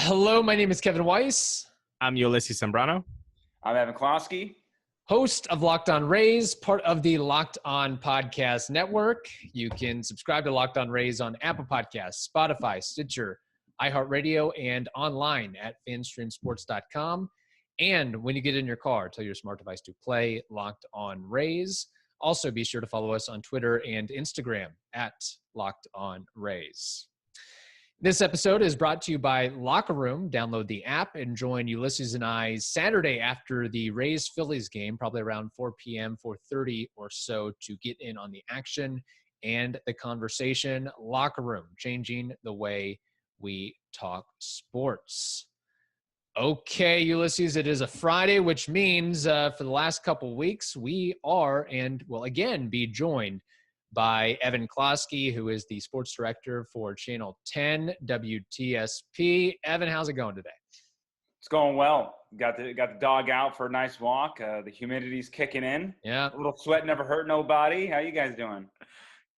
Hello, my name is Kevin Weiss, I'm Ulysses Zambrano. I'm Evan Klosky. host of Locked On Rays, part of the Locked On Podcast Network. You can subscribe to Locked On Rays on Apple Podcasts, Spotify, Stitcher, iHeartRadio, and online at fanstreamsports.com. And when you get in your car, tell your smart device to play Locked On Rays. Also, be sure to follow us on Twitter and Instagram at Locked On Rays. This episode is brought to you by Locker Room. Download the app and join Ulysses and I Saturday after the Rays-Phillies game, probably around 4 p.m., 4:30 or so, to get in on the action and the conversation. Locker Room, changing the way we talk sports. Okay, Ulysses, it is a Friday, which means for the last couple weeks, we are and will again be joined by Evan Klosky, who is the sports director for Channel 10 WTSP. Evan, how's it going today? It's going well. Got the dog out for a nice walk. The humidity's kicking in. Yeah. A little sweat never hurt nobody. How you guys doing?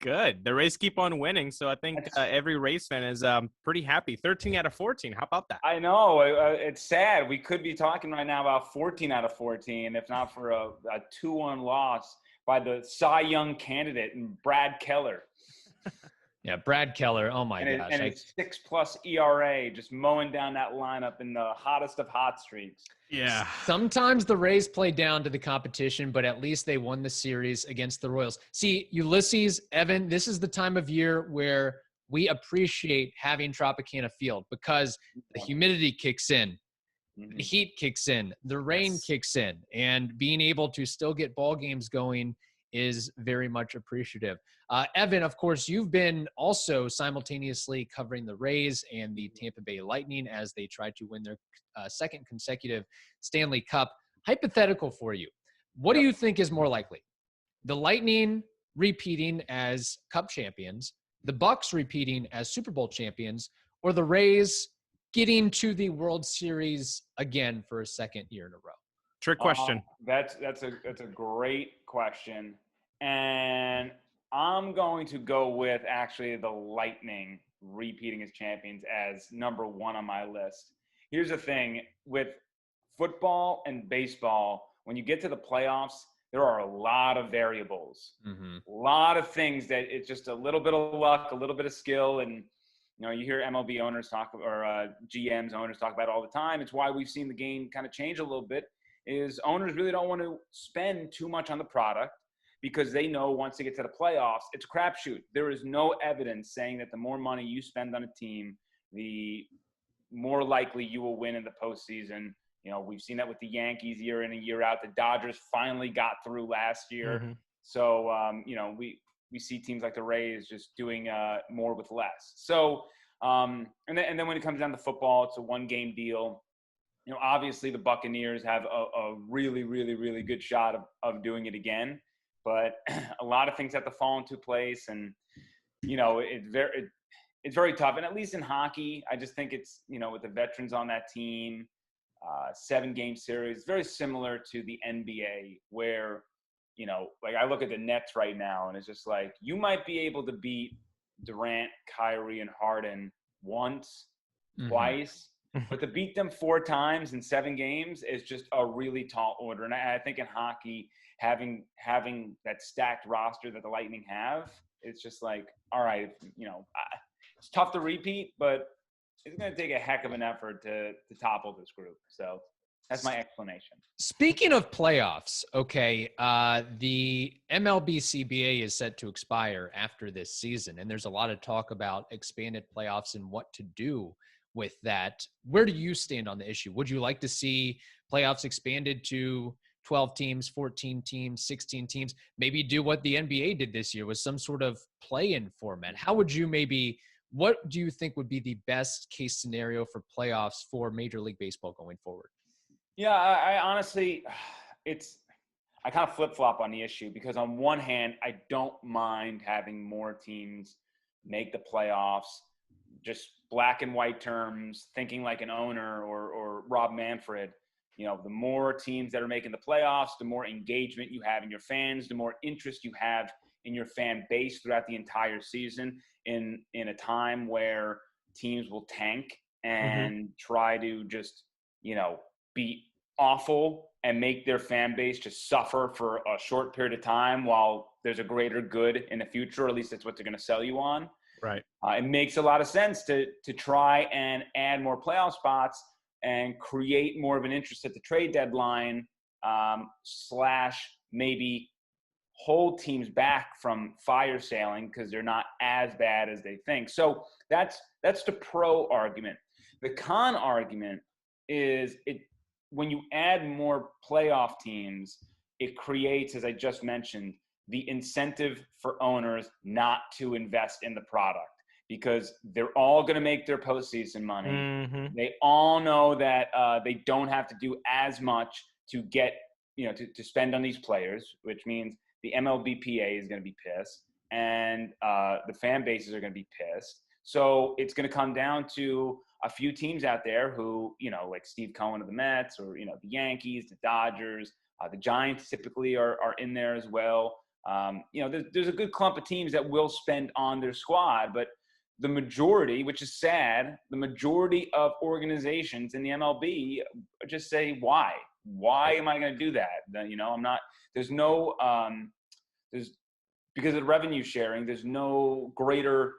Good. The Rays keep on winning, so I think every Rays fan is pretty happy. 13 out of 14. How about that? I know. It's sad. We could be talking right now about 14 out of 14, if not for a 2-1 loss by the Cy Young candidate and Brad Keller. Yeah, Brad Keller. Oh, my gosh. And it's 6+ ERA, just mowing down that lineup in the hottest of hot streaks. Yeah. Sometimes the Rays play down to the competition, but at least they won the series against the Royals. See, Ulysses, Evan, this is the time of year where we appreciate having Tropicana Field because the humidity kicks in, the heat kicks in, the rain kicks in, and being able to still get ball games going is very much appreciative. Evan, of course, you've been also simultaneously covering the Rays and the Tampa Bay Lightning as they try to win their second consecutive Stanley Cup. Hypothetical for you. What do you think is more likely? The Lightning repeating as Cup champions, the Bucks repeating as Super Bowl champions, or the Rays getting to the World Series again for a second year in a row? Trick question. That's a great question. And I'm going to go with actually the Lightning repeating as champions as number one on my list. Here's the thing with football and baseball, when you get to the playoffs, there are a lot of variables, a lot of things that it's just a little bit of luck, a little bit of skill. And, you know, you hear MLB owners talk or GMs owners talk about it all the time. It's why we've seen the game kind of change a little bit is owners really don't want to spend too much on the product because they know once they get to the playoffs, it's a crapshoot. There is no evidence saying that the more money you spend on a team, the more likely you will win in the postseason. You know, we've seen that with the Yankees year in and year out. The Dodgers finally got through last year. So, you know, we see teams like the Rays just doing more with less. So, and then when it comes down to football, it's a one-game deal. You know, obviously the Buccaneers have a really, really, really good shot of doing it again. But a lot of things have to fall into place. And, you know, it's very tough. And at least in hockey, I just think it's, you know, with the veterans on that team, 7-game series, very similar to the NBA where, you know, like I look at the Nets right now and it's just like you might be able to beat Durant, Kyrie, and Harden once, twice. But to beat them 4 times in 7 games is just a really tall order. And I think in hockey, having that stacked roster that the Lightning have, it's just like, all right, you know, it's tough to repeat, but it's going to take a heck of an effort to topple this group. So that's my explanation. Speaking of playoffs, okay, the MLB CBA is set to expire after this season, and there's a lot of talk about expanded playoffs and what to do with that. Where do you stand on the issue? Would you like to see playoffs expanded to 12 teams, 14 teams, 16 teams, maybe do what the NBA did this year with some sort of play-in format? How would you what do you think would be the best case scenario for playoffs for Major League Baseball going forward? Yeah, I honestly, I kind of flip-flop on the issue because on one hand, I don't mind having more teams make the playoffs, just black and white terms, thinking like an owner or Rob Manfred. You know, the more teams that are making the playoffs, the more engagement you have in your fans, the more interest you have in your fan base throughout the entire season in a time where teams will tank and try to just, be awful and make their fan base just suffer for a short period of time while there's a greater good in the future, or at least that's what they're going to sell you on. Right. It makes a lot of sense to try and add more playoff spots and create more of an interest at the trade deadline, / maybe hold teams back from fire sailing because they're not as bad as they think. So that's the pro argument. The con argument is when you add more playoff teams, it creates, as I just mentioned, the incentive for owners not to invest in the product, because they're all going to make their postseason money. They all know that they don't have to do as much to get, to spend on these players, which means the MLBPA is going to be pissed, and the fan bases are going to be pissed. So it's going to come down to a few teams out there who, like Steve Cohen of the Mets, or, the Yankees, the Dodgers, the Giants typically are in there as well. There's a good clump of teams that will spend on their squad, but the majority, which is sad, the majority of organizations in the MLB just say, why? Why am I going to do that? I'm not, because of the revenue sharing, there's no greater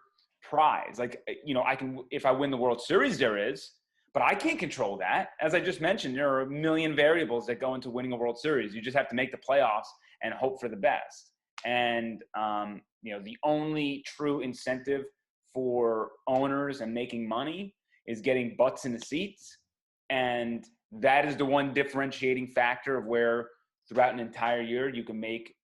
prize. Like, I can, if I win the World Series, there is, but I can't control that. As I just mentioned, there are a million variables that go into winning a World Series. You just have to make the playoffs and hope for the best. And, the only true incentive for owners and making money is getting butts in the seats. And that is the one differentiating factor of where throughout an entire year you can make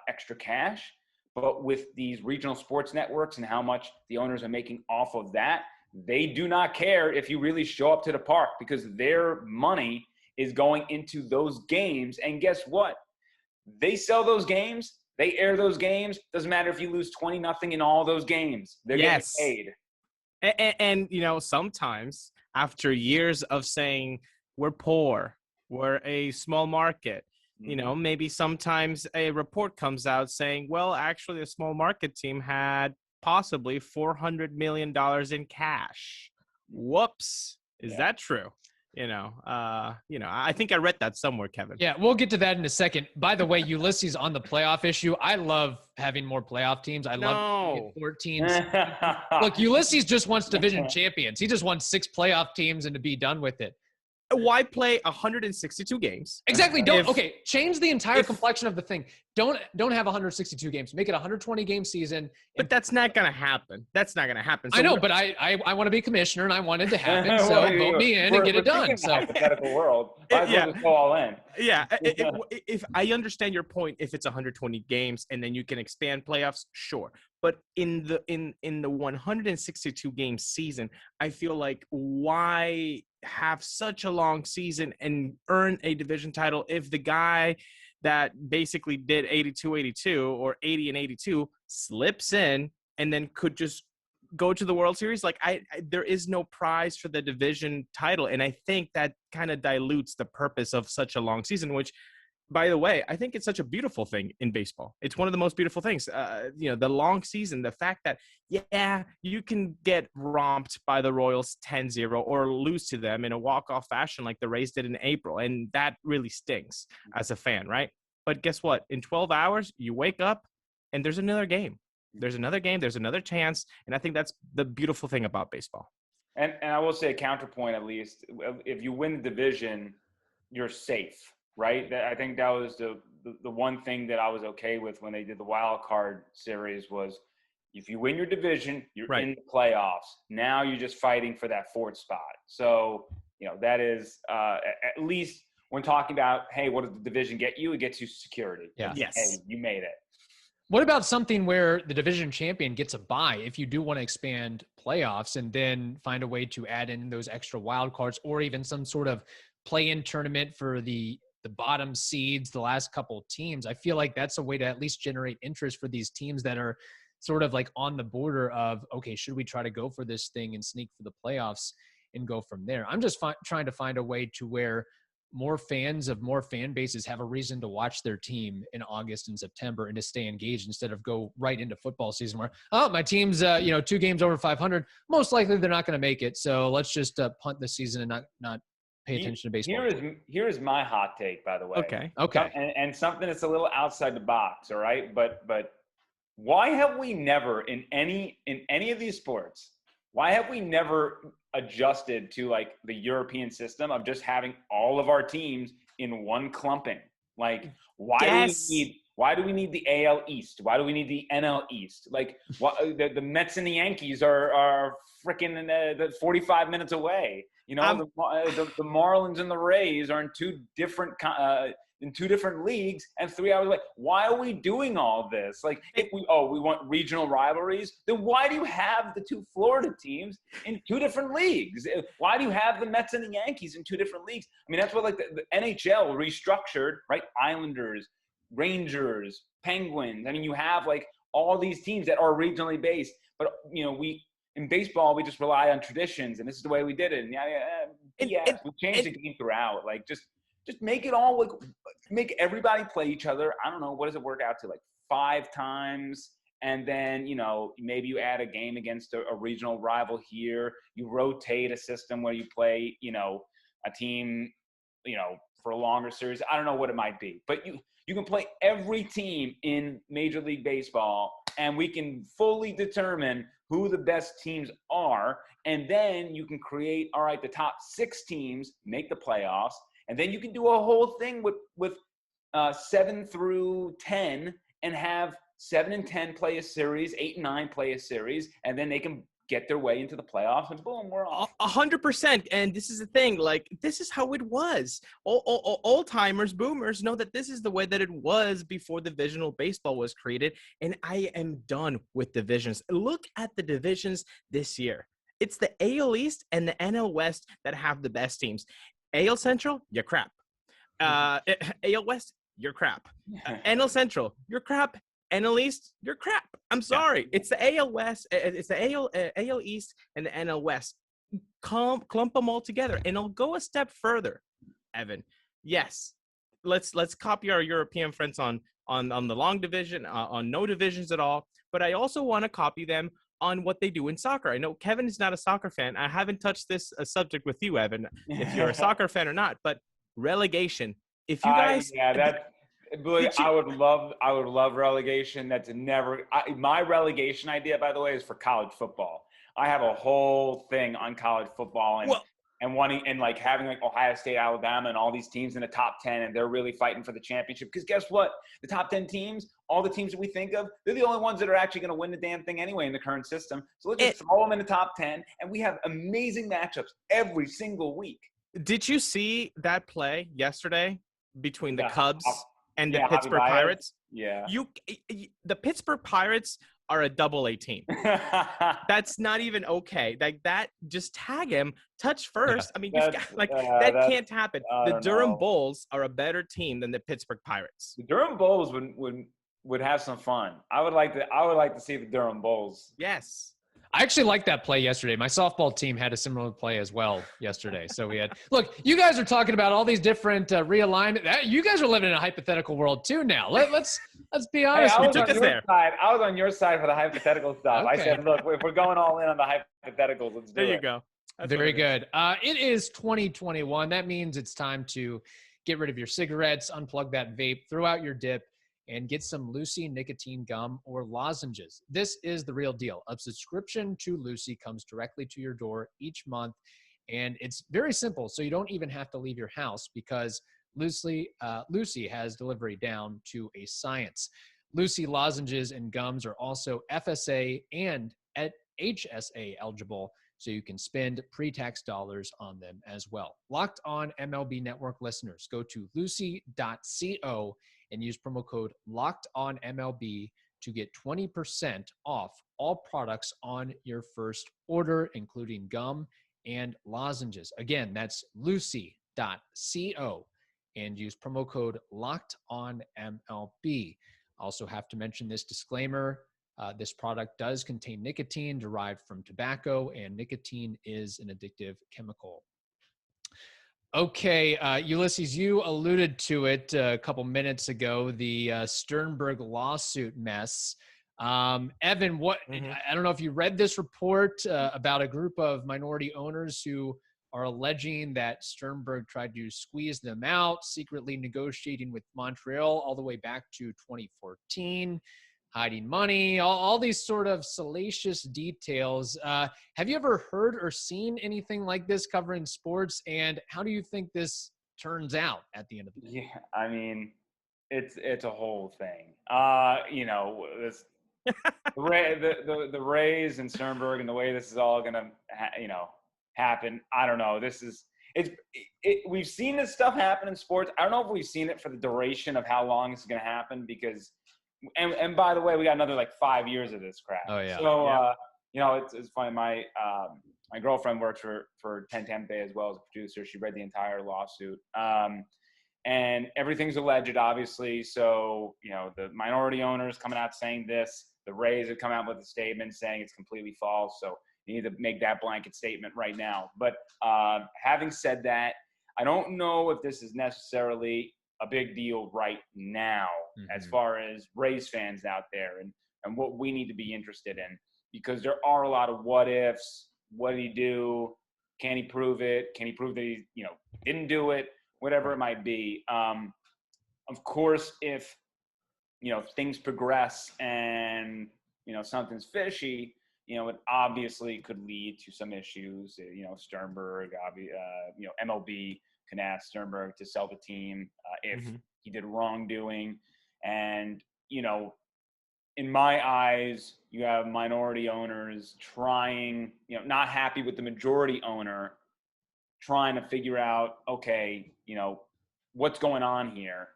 extra cash. But with these regional sports networks and how much the owners are making off of that, they do not care if you really show up to the park, because their money is going into those games. And guess what? They sell those games. They air those games. Doesn't matter if you lose 20-0 in all those games. They're getting paid. And sometimes after years of saying we're poor, we're a small market, maybe sometimes a report comes out saying, well, actually a small market team had possibly $400 million in cash. Whoops. Is that true? I think I read that somewhere, Kevin. Yeah, we'll get to that in a second. By the way, Ulysses, on the playoff issue, I love having more playoff teams. I love 14. Look, Ulysses just wants division champions. He just wants 6 playoff teams and to be done with it. Why play 162 games? Exactly. Change the entire complexion of the thing. Don't have 162 games. Make it a 120 game season. But that's not going to happen. So I know, but I want to be commissioner and I want it to happen. So vote me in and get it done. So hypothetical world. Might as well just go all in. Yeah. If I understand your point, if it's 120 games and then you can expand playoffs, sure. But in the 162 game season, I feel like why have such a long season and earn a division title if the guy that basically did 82-82 or 80-82 slips in and then could just go to the World Series? Like there is no prize for the division title. And I think that kind of dilutes the purpose of such a long season, which, by the way, I think it's such a beautiful thing in baseball. It's one of the most beautiful things. The long season, the fact that, you can get romped by the Royals 10-0 or lose to them in a walk-off fashion like the Rays did in April. And that really stings as a fan, right? But guess what? In 12 hours, you wake up and there's another game. There's another game. There's another chance. And I think that's the beautiful thing about baseball. And I will say a counterpoint, at least, if you win the division, you're safe. Right. I think that was the one thing that I was okay with when they did the wild card series was if you win your division, you're in the playoffs. Now you're just fighting for that 4th spot. So, that is at least when talking about, hey, what does the division get you? It gets you security. Yeah. Yes. Hey, you made it. What about something where the division champion gets a bye if you do want to expand playoffs and then find a way to add in those extra wild cards or even some sort of play-in tournament for the bottom seeds, the last couple teams? I feel like that's a way to at least generate interest for these teams that are sort of like on the border of, okay, should we try to go for this thing and sneak for the playoffs and go from there? I'm just trying to find a way to where more fans of more fan bases have a reason to watch their team in August and September and to stay engaged instead of go right into football season where, oh, my team's, 2 games over 500. Most likely they're not going to make it. So let's just punt the season and not pay attention to baseball. Here is my hot take, by the way. Okay. And something that's a little outside the box. All right. But why have we never in any of these sports, why have we never adjusted to like the European system of just having all of our teams in one clumping? Like, why do we need the AL East? Why do we need the NL East? Like, the Mets and the Yankees are freaking the 45 minutes away. You know, the Marlins and the Rays are in two different leagues and 3 hours away. Why are we doing all this? Like, if we want regional rivalries, then why do you have the two Florida teams in 2 different leagues? Why do you have the Mets and the Yankees in 2 different leagues? I mean, that's what like the NHL restructured, right? Islanders, Rangers, Penguins. I mean, you have like all these teams that are regionally based, but in baseball, we just rely on traditions, and this is the way we did it. And we changed the game throughout. Like, just make it all like make everybody play each other. I don't know, what does it work out to, like 5 times? And then, maybe you add a game against a regional rival here. You rotate a system where you play, a team, for a longer series. I don't know what it might be, but you can play every team in Major League Baseball, and we can fully determine who the best teams are. And then you can create, all right, the top 6 teams make the playoffs. And then you can do a whole thing with 7 through 10 and have 7 and 10 play a series, 8 and 9 play a series, and then they can get their way into the playoffs, and boom, we're off. 100%. And this is the thing, like, this is how it was. Old timers, boomers know that this is the way that it was before divisional baseball was created. And I am done with divisions. Look at the divisions this year. It's the AL East and the NL West that have the best teams. AL Central, you're crap. AL West, you're crap. NL Central, you're crap. NL East, you're crap. I'm sorry. Yeah. It's the AL West. It's the AL East and the NL West. Clump them all together, and I'll go a step further, Evan. Yes, let's copy our European friends on the long division, on no divisions at all. But I also want to copy them on what they do in soccer. I know Kevin is not a soccer fan. I haven't touched this subject with you, Evan, if you're a soccer fan or not. But relegation. If you guys, I would love relegation. That's never my relegation idea, by the way, is for college football. I have a whole thing on college football and wanting and like having like Ohio State, Alabama, and all these teams in the top 10, and they're really fighting for the championship. Because guess what? The top 10 teams, all the teams that we think of, they're the only ones that are actually going to win the damn thing anyway in the current system. So let's just throw them in the top 10, and we have amazing matchups every single week. Did you see that play yesterday between the Cubs and the Pittsburgh Pirates? Yeah. The Pittsburgh Pirates are a double-A team. That's not even okay. Like that, just tag him, touch first. I mean, that can't happen. The Durham Bulls are a better team than the Pittsburgh Pirates. The Durham Bulls would have some fun. I would like to see the Durham Bulls. Yes. I actually liked that play yesterday. My softball team had a similar play as well yesterday. So we had – look, you guys are talking about all these different realignment. You guys are living in a hypothetical world too now. Let's be honest. Hey, I was on your side for the hypothetical stuff. Okay. I said, look, if we're going all in on the hypotheticals, let's do it. There you go. That's very good. It is 2021. That means it's time to get rid of your cigarettes, unplug that vape, throw out your dip, and get some Lucy nicotine gum or lozenges. This is the real deal. A subscription to Lucy comes directly to your door each month, and it's very simple, so you don't even have to leave your house because Lucy has delivery down to a science. Lucy lozenges and gums are also FSA and HSA eligible, so you can spend pre-tax dollars on them as well. Locked On MLB Network listeners, go to lucy.co and use promo code LOCKEDONMLB to get 20% off all products on your first order, including gum and lozenges. Again, that's lucy.co and use promo code LOCKEDONMLB. Also have to mention this disclaimer. This product does contain nicotine derived from tobacco, and nicotine is an addictive chemical. Okay, Ulysses, you alluded to it a couple minutes ago, the Sternberg lawsuit mess. Evan, Mhm. I don't know if you read this report about a group of minority owners who are alleging that Sternberg tried to squeeze them out, secretly negotiating with Montreal all the way back to 2014, hiding money, all these sort of salacious details. Have you ever heard or seen anything like this covering sports? And how do you think this turns out at the end of the day? Yeah, I mean, it's a whole thing. This the Rays and Sternberg and the way this is all gonna happen. I don't know. We've seen this stuff happen in sports. I don't know if we've seen it for the duration of how long this is gonna happen because. And by the way, we got another like 5 years of this crap. Oh, yeah. So it's funny. My girlfriend works for Tampa Bay as well as a producer. She read the entire lawsuit. And everything's alleged, obviously. So, the minority owners coming out saying this, the Rays have come out with a statement saying it's completely false. So you need to make that blanket statement right now. But having said that, I don't know if this is necessarily a big deal right now as far as Rays fans out there and what we need to be interested in, because there are a lot of what ifs. What did he do? Can he prove it? Can he prove that he, didn't do it? Whatever it might be. Of course, if, things progress and, something's fishy, it obviously could lead to some issues. Sternberg, MLB can ask Sternberg to sell the team if he did wrongdoing. And, in my eyes, you have minority owners trying, not happy with the majority owner, trying to figure out, okay, what's going on here?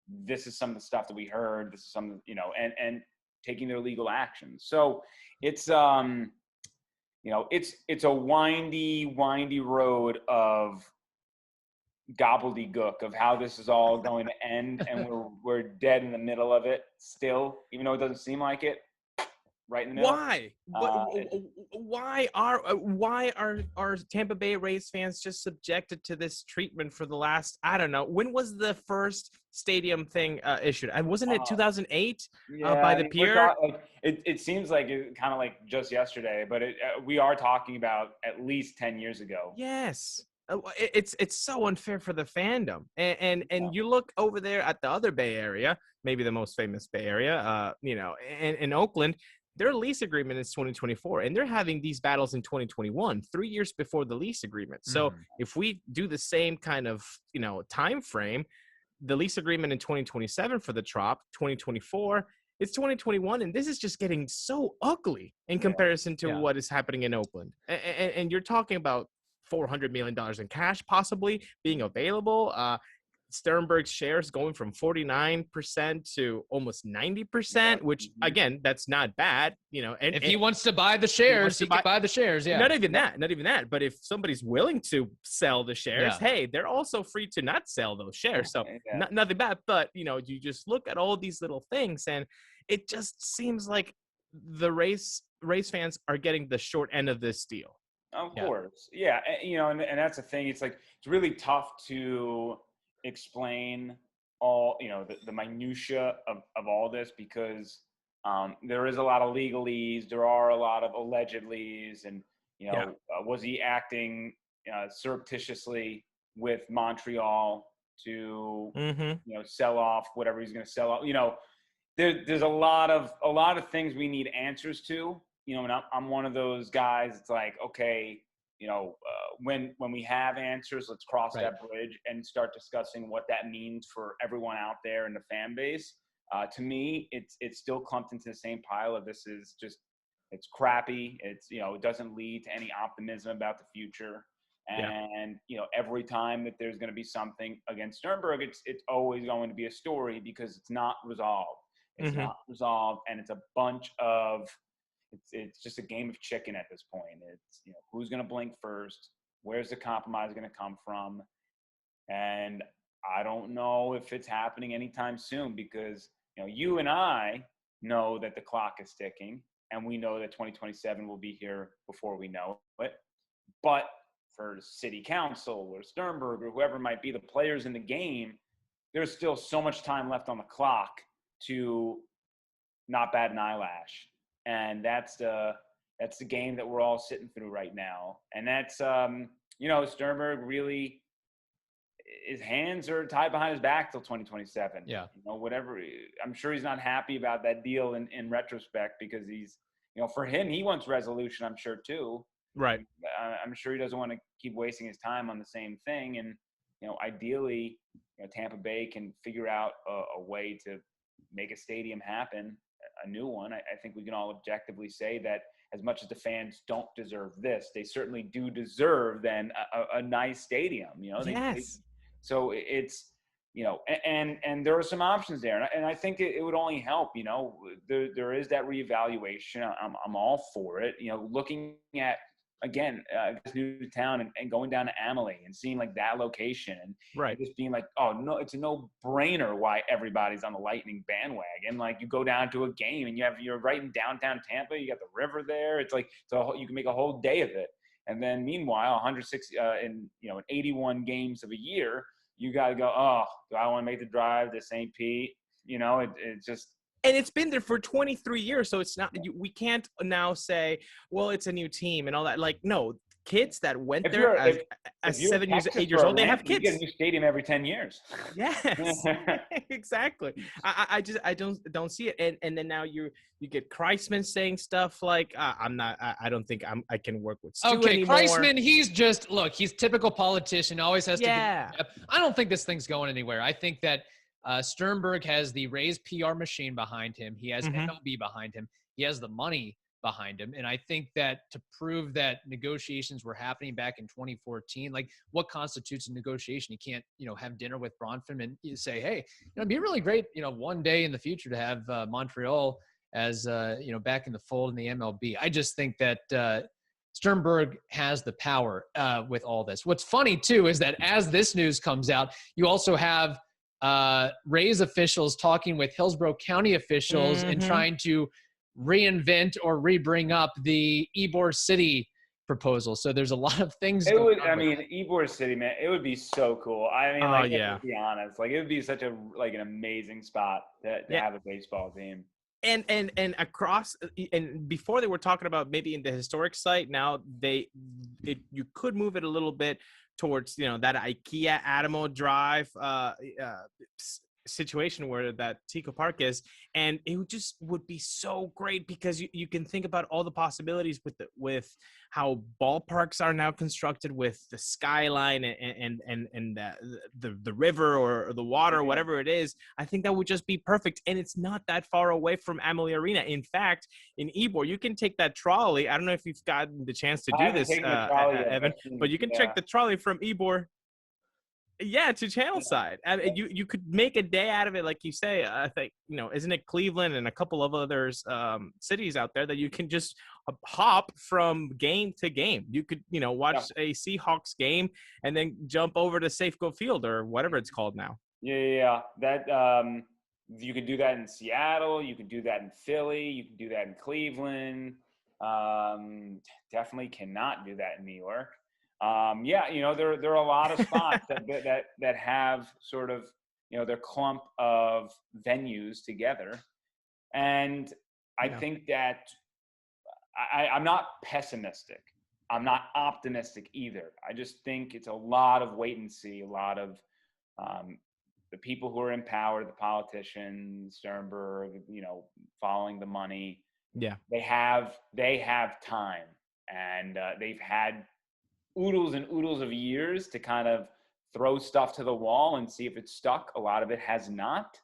This is some of the stuff that we heard. This is some, and taking their legal actions. So it's, it's a windy road of gobbledygook of how this is all going to end, and we're dead in the middle of it still, even though it doesn't seem like it. Right in the middle. Why? Why are Tampa Bay Rays fans just subjected to this treatment for the last, I don't know, when was the first stadium thing issued? Wasn't it 2008 by the Pier? It seems like it kind of like just yesterday, but we are talking about at least 10 years ago. Yes. It's so unfair for the fandom, and you look over there at the other Bay Area, maybe the most famous Bay Area, in Oakland. Their lease agreement is 2024, and they're having these battles in 2021, 3 years before the lease agreement. So if we do the same kind of time frame, the lease agreement in 2027 for the Trop, 2024. It's 2021, and this is just getting so ugly in comparison to what is happening in Oakland. And you're talking about $400 million in cash possibly being available. Sternberg's shares going from 49% to almost 90%, which again, that's not bad. And if he wants to buy the shares, he can buy the shares. Yeah. Not even that. But if somebody's willing to sell the shares, hey, they're also free to not sell those shares. So nothing bad. But you just look at all these little things, and it just seems like the Rays fans are getting the short end of this deal. Of course. Yeah. And that's the thing. It's like, it's really tough to explain all, the minutia of all this, because there is a lot of legalese. There are a lot of allegedlys, and, was he acting surreptitiously with Montreal to, sell off whatever he's going to sell off? There's a lot of things we need answers to. And I'm one of those guys. It's like, okay, when we have answers, let's cross that bridge and start discussing what that means for everyone out there in the fan base. To me, it's still clumped into the same pile of this is just, it's crappy. It's, it doesn't lead to any optimism about the future. And, every time that there's going to be something against Sternberg, it's always going to be a story because it's not resolved. It's not resolved. And it's a bunch of, it's just a game of chicken at this point. It's, who's going to blink first? Where's the compromise going to come from? And I don't know if it's happening anytime soon, because, you and I know that the clock is ticking, and we know that 2027 will be here before we know it. But for city council or Sternberg or whoever might be the players in the game, there's still so much time left on the clock to not bat an eyelash. And that's the game that we're all sitting through right now. And that's, Sternberg really, his hands are tied behind his back till 2027. Yeah. Whatever. I'm sure he's not happy about that deal in retrospect, because he's, for him, he wants resolution, I'm sure too. Right. I'm sure he doesn't want to keep wasting his time on the same thing. And, ideally, Tampa Bay can figure out a way to make a stadium happen, a new one. I think we can all objectively say that as much as the fans don't deserve this, they certainly do deserve then a nice stadium. Yes. So it's, and there are some options there. And I think it would only help, there is that reevaluation. I'm all for it. Looking at, again, this new town and going down to Amalie and seeing like that location and just being like, oh no, it's a no brainer why everybody's on the Lightning bandwagon. Like, you go down to a game and you're right in downtown Tampa. You got the river there. It's like, you can make a whole day of it. And then meanwhile, 160 in 81 games of a year, you got to go, oh, do I want to make the drive to St. Pete? It's just. And it's been there for 23 years, so it's not. We can't now say, well, it's a new team and all that. Like, no, kids that went there as 7 years, 8 years old, they have kids. You get a new stadium every 10 years. Yes, exactly. I don't see it. And then now you get Kreisman saying stuff like, I don't think I can work with Stu anymore. Kreisman, he's typical politician, always has to be. I don't think this thing's going anywhere. I think that Sternberg has the Rays PR machine behind him. He has MLB behind him. He has the money behind him. And I think that to prove that negotiations were happening back in 2014, like, what constitutes a negotiation? You can't, have dinner with Bronfman and you say, hey, it'd be really great, one day in the future to have Montreal as, back in the fold in the MLB. I just think that Sternberg has the power with all this. What's funny too is that as this news comes out, you also have Rays officials talking with Hillsborough County officials and trying to reinvent or rebring up the Ybor City proposal. So there's a lot of things. Ybor City, man, it would be so cool. To be honest, like, it would be such an amazing spot to have a baseball team. And across, and before they were talking about maybe in the historic site. Now you could move it a little bit towards, that IKEA Adamo Drive situation where that Tico Park is, and it would be so great because you can think about all the possibilities with how ballparks are now constructed, with the skyline and the river or the water, whatever it is. I think that would just be perfect, and it's not that far away from Amalie Arena. In fact, in Ybor, you can take that trolley. I don't know if you've gotten the chance to do this, Evan, but you can take the trolley from Ybor. Yeah, to Channelside. You could make a day out of it, like you say. I think, isn't it Cleveland and a couple of others cities out there that you can just hop from game to game? You could, watch a Seahawks game and then jump over to Safeco Field or whatever it's called now. Yeah. That you could do that in Seattle. You could do that in Philly. You can do that in Cleveland. Definitely cannot do that in New York. There are a lot of spots that have sort of, their clump of venues together. And I think that I'm not pessimistic. I'm not optimistic either. I just think it's a lot of wait and see, a lot of the people who are in power, the politicians, Sternberg, following the money. Yeah. They have time, and they've had oodles and oodles of years to kind of throw stuff to the wall and see if it's stuck. A lot of it has not.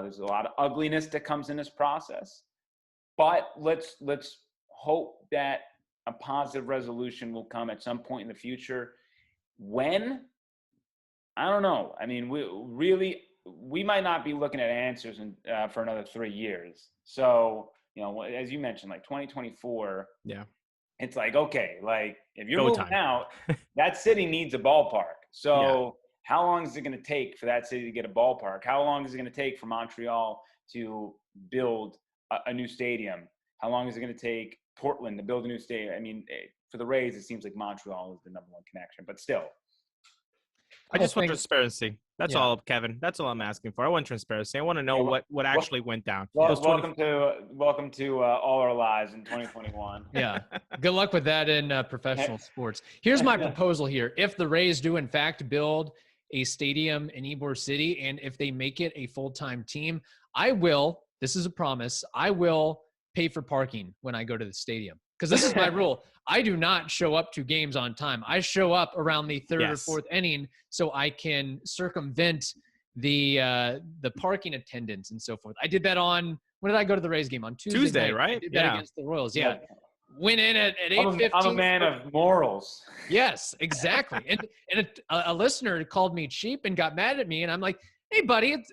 There's a lot of ugliness that comes in this process, but let's hope that a positive resolution will come at some point in the future. When? I don't know. I mean, we might not be looking at answers for another 3 years. So, as you mentioned, like 2024. Yeah. It's like, okay, like, if you're moving out, that city needs a ballpark. So how long is it going to take for that city to get a ballpark? How long is it going to take for Montreal to build a new stadium? How long is it going to take Portland to build a new stadium? I mean, for the Rays, it seems like Montreal is the number one connection. But still, I just want transparency. That's Yeah. all, Kevin. That's all I'm asking for. I want transparency. I want to know what actually went down. well, welcome to All Our Lives in 2021. Yeah. Good luck with that in professional sports. Here's my proposal here. If the Rays do, in fact, build a stadium in Ybor City, and if they make it a full-time team, this is a promise, I will pay for parking when I go to the stadium. Because this is my rule. I do not show up to games on time. I show up around the third or fourth inning so I can circumvent the parking attendants and so forth. I did that when did I go to the Rays game? On Tuesday night, right? I did that against the Royals. Yeah. Went in at 8:15. I'm a man of morals. Yes, exactly. And a listener called me cheap and got mad at me. And I'm like, hey, buddy,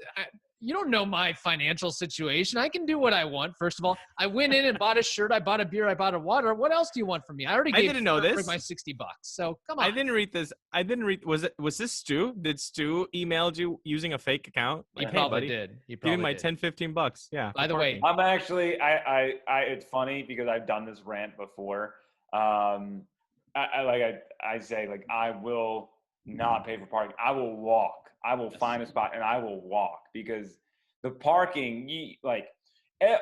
you don't know my financial situation. I can do what I want. First of all, I went in and bought a shirt. I bought a beer. I bought a water. What else do you want from me? I didn't know this. For my $60. So come on. I didn't read this. Was this Stu? Did Stu emailed you using a fake account? He probably did. Give me my $10-15. Yeah. By the way, I'm actually, it's funny because I've done this rant before. I say, like, I will not pay for parking. I will walk. I will find a spot and I will walk, because the parking,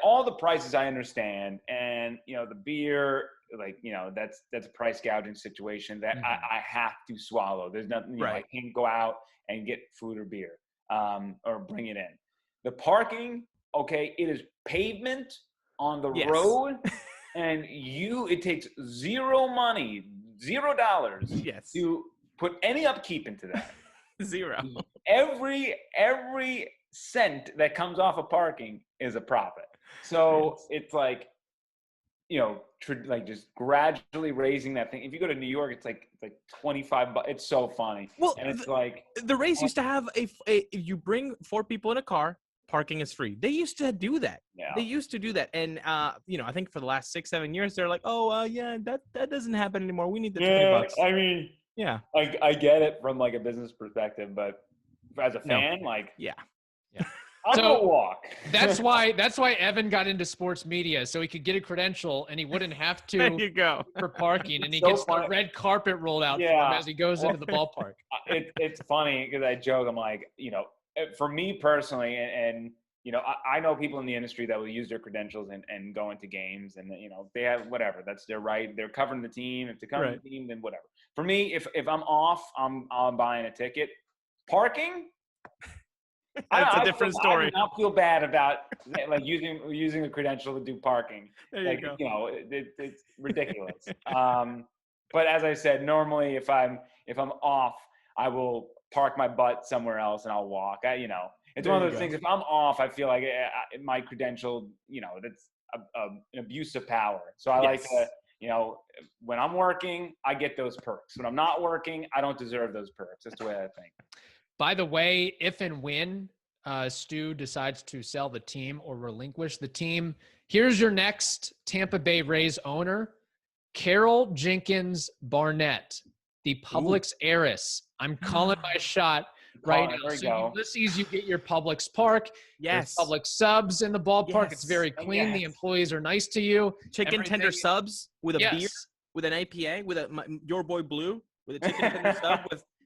all the prices I understand, and the beer, that's a price gouging situation that I have to swallow. There's nothing, I can't go out and get food or beer, or bring it in. The parking, okay, it is pavement on the road, and it takes $0 to put any upkeep into that. Zero. Every cent that comes off of parking is a profit. So it's like, just gradually raising that thing. If you go to New York, it's like $25. It's so funny. Well, and it's the Rays used to have if you bring 4 people in a car, parking is free. They used to do that. Yeah. They used to do that. And I think for the last 6-7 years, they're like, that doesn't happen anymore. We need the $20. I mean, yeah, I get it from like a business perspective, but as a fan, I'll go walk. That's why Evan got into sports media, so he could get a credential and he wouldn't have to there you go. for parking, and he gets the red carpet rolled out for him as he goes into the ballpark. It's funny because I joke. I'm like, for me personally, and I know people in the industry that will use their credentials and go into games, and they have whatever. That's their right. They're covering the team. If they're covering the team, then whatever. For me, if I'm off, I'm buying a ticket. Parking. That's a different story. I do not feel bad about using a credential to do parking. There you go. It's ridiculous. But as I said, normally if I'm off, I will park my butt somewhere else and I'll walk. It's one of those things. If I'm off, I feel like my credential, that's an abuse of power. So I like to, when I'm working, I get those perks. When I'm not working, I don't deserve those perks. That's the way I think. By the way, if and when Stu decides to sell the team or relinquish the team, here's your next Tampa Bay Rays owner, Carol Jenkins Barnett, the Publix heiress. I'm calling my shot right now. So Ulysses, you get your Publix park. Yes. There's Publix subs in the ballpark. Yes. It's very clean. The employees are nice to you. Chicken tender subs with a beer, with an IPA, with your boy Blue, with a chicken tender sub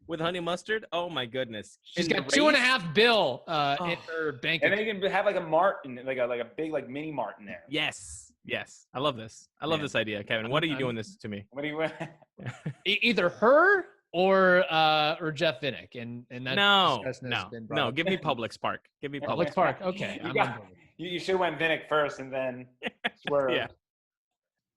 with honey mustard. Oh my goodness. She's got $2.5 bill in her bank account. And then you can have like a Martin, like a big mini Martin there. Yes. I love this. I love this idea, Kevin. What are you doing this to me? What do you Either her or Jeff Vinnick, and that no. Give me Publix Park. Give me Publix Park. Okay, you should have went Vinnick first and then swerve. Yeah.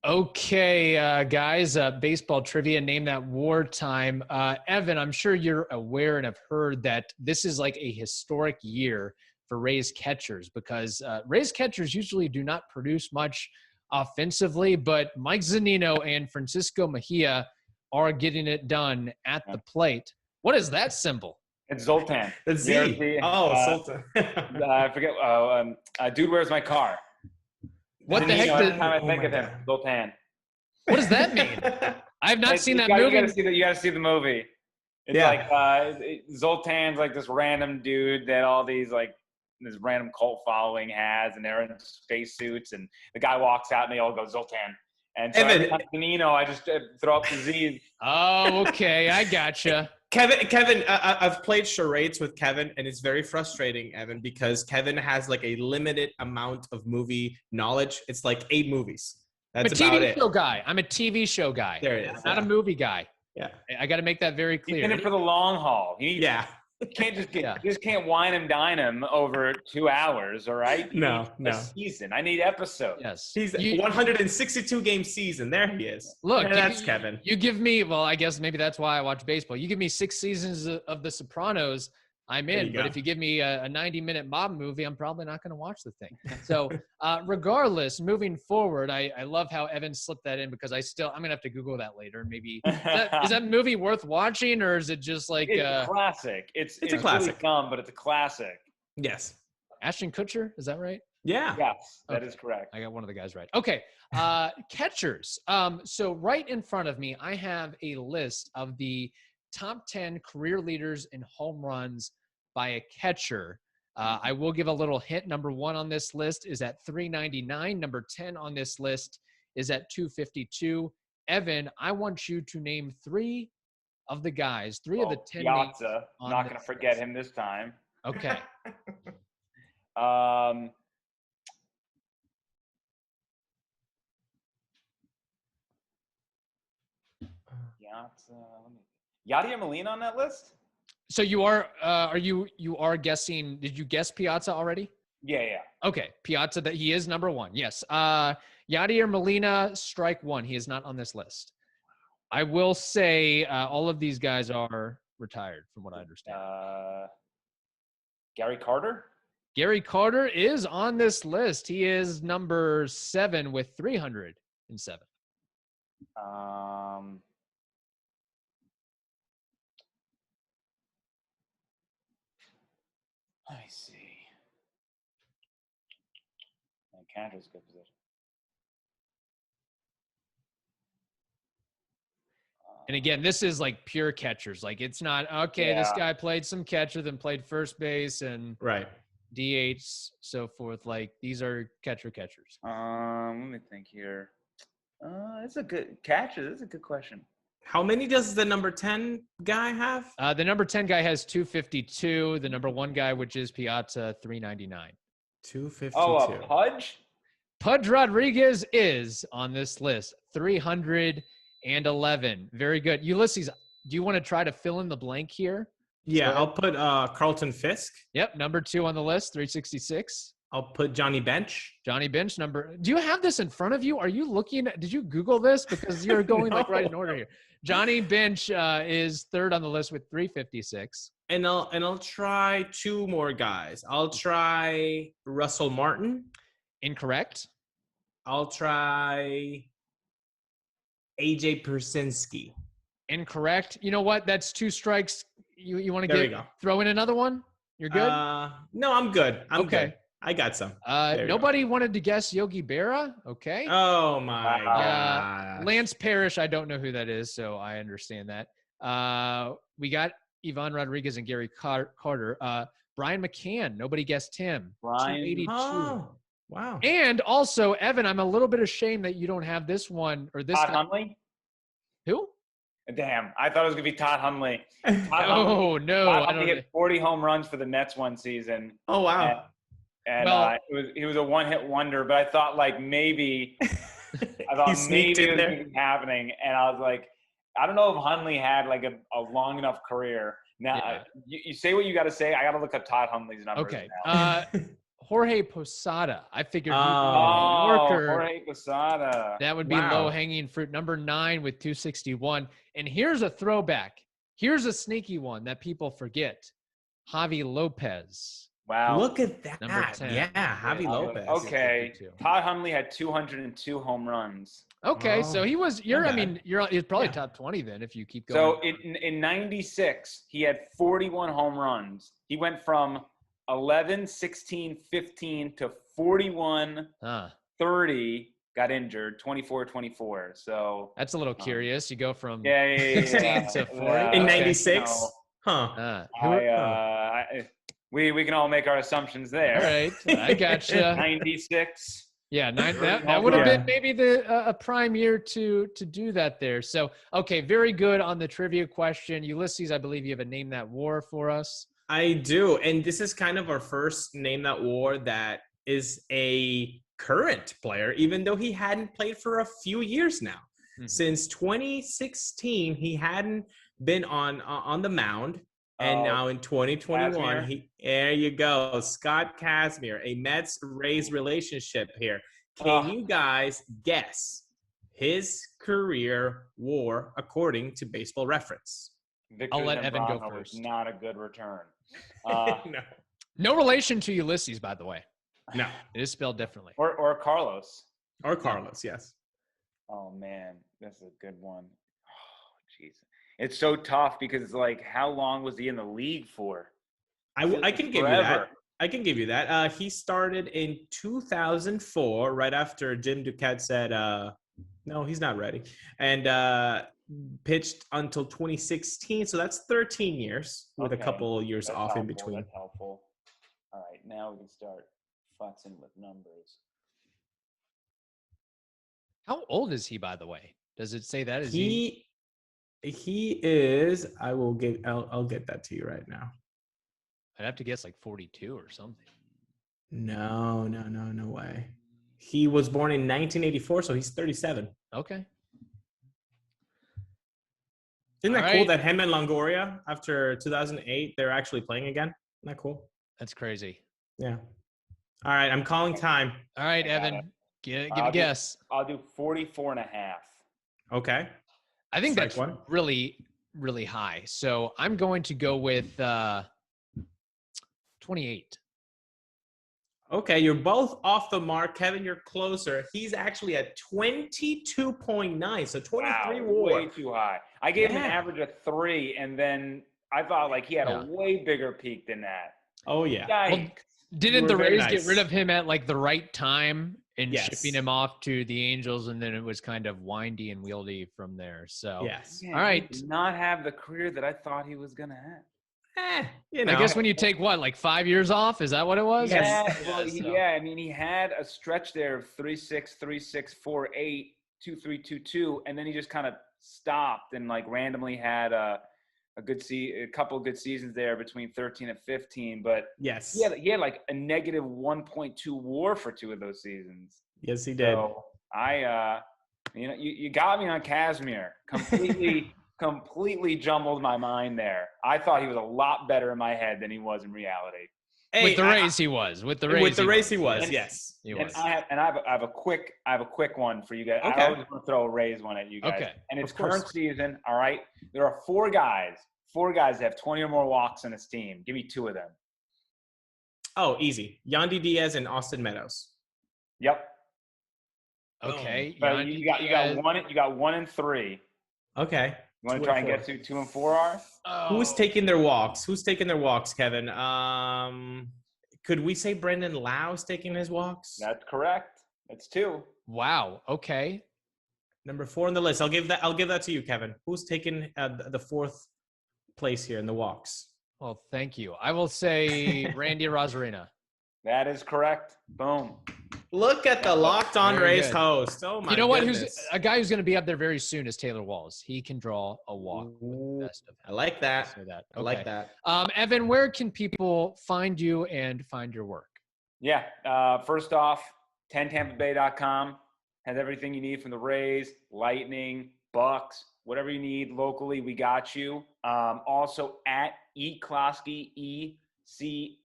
Okay, guys, baseball trivia, name that wartime. Evan, I'm sure you're aware and have heard that this is like a historic year for Rays catchers, because Rays catchers usually do not produce much offensively, but Mike Zunino and Francisco Mejia are getting it done at the plate. What is that symbol? It's Zoltan. It's Z. Zoltan. I forget. Dude, where's my car? What the heck? Every time I think of him, Zoltan. What does that mean? I have not seen that movie. You got to see the movie. It's like Zoltan's like this random dude that all these this random cult following has, and they're in spacesuits, and the guy walks out and they all go Zoltan, And so every time Nino, I just throw up the Z's. Oh, okay. I gotcha. Kevin, I've played charades with Kevin, and it's very frustrating, Evan, because Kevin has like a limited amount of movie knowledge. It's like 8 movies. That's about it. I'm a TV show guy. There it is. I'm not a movie guy. Yeah. I got to make that very clear. He's in it for the long haul. You can't just can't wine and dine him over 2 hours, all right? No. A season. I need episodes. Yes. He's 162 game season. There he is. Look, that's Kevin. You give me, well, I guess maybe that's why I watch baseball. You give me 6 seasons of The Sopranos, I'm in. But if you give me a 90-minute mob movie, I'm probably not going to watch the thing. So regardless, moving forward, I love how Evan slipped that in because I'm going to have to Google that later. Maybe is that movie worth watching, or is it just like it's a classic? It's a classic. Really dumb, but it's a classic. Yes. Ashton Kutcher, is that right? Yeah. Yes, that is correct. I got one of the guys right. Okay. Catchers. So right in front of me, I have a list of the top 10 career leaders in home runs by a catcher. I will give a little hint. Number 1 on this list is at 399. Number 10 on this list is at 252. Evan, I want you to name 3 of the guys, 3 of the 10 names. I'm not going to forget him this time. Okay. Piazza, Yadier Molina on that list? So you are guessing, did you guess Piazza already? Yeah. Okay. Piazza, that he is number 1. Yes. Yadier Molina, strike 1. He is not on this list. I will say all of these guys are retired from what I understand. Gary Carter? Gary Carter is on this list. He is number 7 with 307. Let me see. Catcher's a good position. And again, this is like pure catchers. Like it's not, this guy played some catcher, then played first base and DH, so forth. Like these are catchers. Let me think here. It's a good catcher. That's a good question. How many does the number 10 guy have? The number 10 guy has 252. The number 1 guy, which is Piazza, 399. 252. Oh, Pudge? Pudge Rodriguez is on this list, 311. Very good. Ulysses, do you want to try to fill in the blank here? Yeah, I'll put Carlton Fisk. Yep, number 2 on the list, 366. I'll put Johnny Bench. Johnny Bench, do you have this in front of you? Are you looking, did you Google this? Because you're going like right in order here. Johnny Bench is 3rd on the list with 356. And I'll try 2 more guys. I'll try Russell Martin. Incorrect. I'll try AJ Persinski. Incorrect. You know what? That's 2 strikes. You want to throw in another one? You're good? No, I'm good. I'm good. I got some. Nobody wanted to guess Yogi Berra. Okay. Oh my God. Lance Parrish. I don't know who that is, so I understand that. We got Ivan Rodriguez and Gary Carter. Brian McCann. Nobody guessed him. 282. Oh, wow. And also, Evan, I'm a little bit ashamed that you don't have this one or this. Todd Hundley? Who? Damn, I thought it was gonna be Todd Hundley. No. Todd Hundley hit 40 home runs for the Mets one season. Oh wow. And he was a one-hit wonder, but I thought like maybe it was happening, and I was like, I don't know if Hundley had like a long enough career. Now you say what you got to say. I got to look up Todd Hundley's numbers. Okay. Now. Jorge Posada. I figured Yorker. Jorge Posada. That would be low-hanging fruit. Number 9 with 261. And here's a throwback. Here's a sneaky one that people forget. Javi Lopez. Wow. Look at that. Number 10. Yeah, Javi Lopez. Okay. Todd Hundley had 202 home runs. Okay, so he was he's probably top 20 then if you keep going. So in 96, he had 41 home runs. He went from 11, 16, 15 to 41, 30, got injured, 24, 24. So that's a little curious. You go from 16 to 40 in 96. We can all make our assumptions there. All right, I gotcha. 96. Yeah, that would have been maybe a prime year to do that there. So, okay, very good on the trivia question. Ulysses, I believe you have a Name That War for us. I do. And this is kind of our first Name That War that is a current player, even though he hadn't played for a few years now. Mm-hmm. Since 2016, he hadn't been on the mound. And now in 2021, there you go. Scott Kazmir, a Mets-Rays relationship here. Can you guys guess his career WAR according to Baseball Reference? I'll let Evan go first. Not a good return. No relation to Ulysses, by the way. No. It is spelled differently. Or Carlos. Or Carlos, yes. Oh, man. This is a good one. Oh, jeez. It's so tough because it's like, how long was he in the league for? I can give you that. I can give you that. He started in 2004, right after Jim Duquette said, no, he's not ready. And pitched until 2016. So that's 13 years with a couple years off in between. That's helpful. All right, now we can start futzing with numbers. How old is he, by the way? Does it say that? He is. I'll get that to you right now. I'd have to guess like 42 or something. No way. He was born in 1984, so he's 37. Okay. Isn't that cool that him and Longoria, after 2008, they're actually playing again? Isn't that cool? That's crazy. Yeah. All right, I'm calling time. All right, Evan, give a guess. I'll do 44 and a half. Okay. I think that's really, really high. So I'm going to go with 28. Okay, you're both off the mark. Kevin, you're closer. He's actually at 22.9, so 23 WAR. Way too high. I gave him an average of 3, and then I thought like he had a way bigger peak than that. Oh, yeah. Well, didn't the Rays get rid of him at like the right time and shipping him off to the Angels, and then it was kind of windy and wieldy from there? So, man, all right. He did not have the career that I thought he was going to have. I guess when you take like 5 years off, is that what it was? Yeah, I mean, he had a stretch there of 3.6, 3.6, 4.8, 2.3, 2.2, and then he just kind of stopped and like randomly had a couple of good seasons there between 13 and 15. But he had like a negative 1.2 WAR for 2 of those seasons. Yes, he did. So you got me on Kazmir completely jumbled my mind there. I thought he was a lot better in my head than he was in reality. With the Rays, he was. With the Rays, he was. Yes, he was. I have a quick one for you guys. Okay. I always want to throw a Rays one at you guys. Okay. And it's current season. All right. There are 4 guys that have 20 or more walks on his team. Give me 2 of them. Oh, easy. Yandy Diaz and Austin Meadows. Yep. Okay. So you got 1 and 3. Okay. You want to try and get to 2 and 4 are? Who's taking their walks? Kevin? Could we say Brendan Lau's taking his walks? That's correct. That's 2. Wow. Okay. Number 4 on the list. I'll give that to you, Kevin. Who's taking the 4th place here in the walks? Well, thank you. I will say Randy Rosarina. That is correct. Boom. Look at the Locked On Rays host. Oh my! You know goodness. what? Who's a guy who's going to be up there very soon is Taylor Walls. He can draw a walk. Ooh, with the best of him. I like that. Okay. I like that. Evan, where can people find you and find your work? Yeah. First off, 10tampabay.com has everything you need from the Rays, Lightning, Bucks, whatever you need locally. We got you. Also at eCloskey, ECLOSKY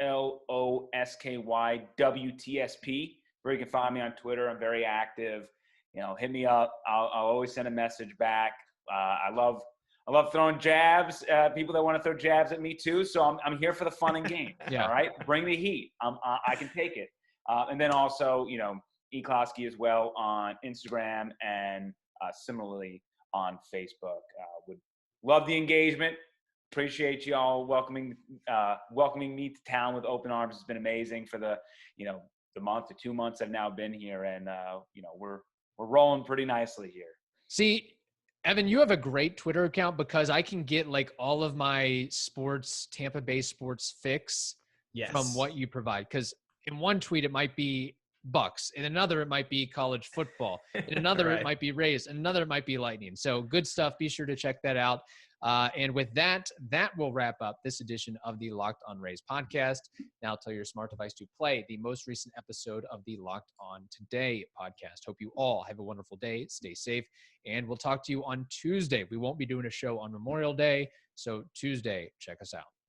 WTSP, where you can find me on Twitter. I'm very active. Hit me up. I'll always send a message back. I love throwing jabs. People that want to throw jabs at me too. So I'm here for the fun and games. Yeah. All right, bring the heat. I can take it. And then also, eCloskey as well on Instagram and similarly on Facebook. Would love the engagement. Appreciate you all welcoming me to town with open arms. It's been amazing for the month to 2 months I've now been here, and we're rolling pretty nicely here. See, Evan, you have a great Twitter account because I can get like all of my Tampa Bay sports fix from what you provide. Because in one tweet, it might be Bucks. In another, it might be college football. In another, Right. it might be Rays. In another, it might be Lightning. So good stuff. Be sure to check that out. And with that will wrap up this edition of the Locked On Rays podcast. Now tell your smart device to play the most recent episode of the Locked On Today podcast. Hope you all have a wonderful day. Stay safe. And we'll talk to you on Tuesday. We won't be doing a show on Memorial Day. So Tuesday, check us out.